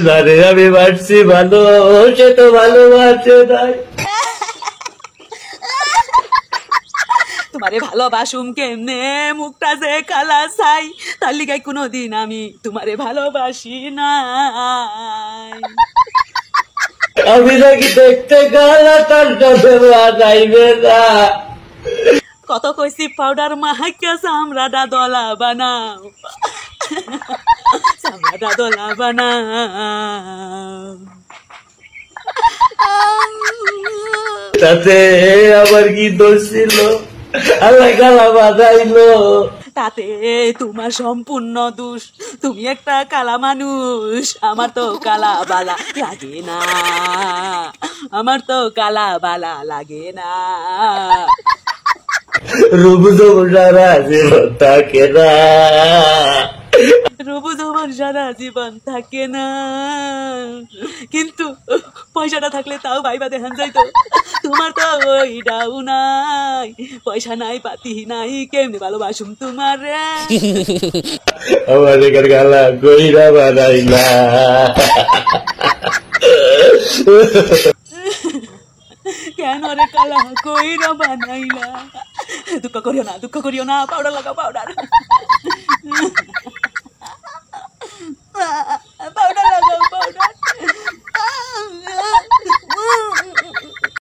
জানে আমি বাড়ছি ভালো, সে তো ভালোবাসে নাই। তোমারে ভালোবাসুম কেমনে, মুখটা যে কালা চাই, তার লিগাই কোনোদিন আমি তোমারে ভালোবাসি নাই। আমি নাকি দেখতে কালা, তার সাথে যাইবে না। কত কইছি পাউডার মাহাইকা চামড়াটা দলা বানাও, চামড়াটা দলা বানাও। তাতে আবার কি দোষ ছিল? আল্লাহ কালা বাজাইলো। তাতে তোমার সম্পূর্ণ দোষ, তুমি একটা কালা মানুষ। আমার তো কালা বালা লাগে না, আমার তো কালা বালা লাগে না। রূপ যৌবন সারা জীবন থাকে না, রূপ যৌবন সারা জীবন থাকে না, কিন্তু পয়সাটা থাকলে তাও ভাইবা দেখান যাইতো। তোমার তো ওইটাও নাই, পয়সা নাই পাতি নাই, কেমনি ভালোবাসুম তোমারে। আমার এখানে গালা কইরা বানাইলা। কেন রে কালা কইরা বানাইলা? দুঃখ করিও না, দুঃখ করিও না, পাউডার লাগাও পাউডার।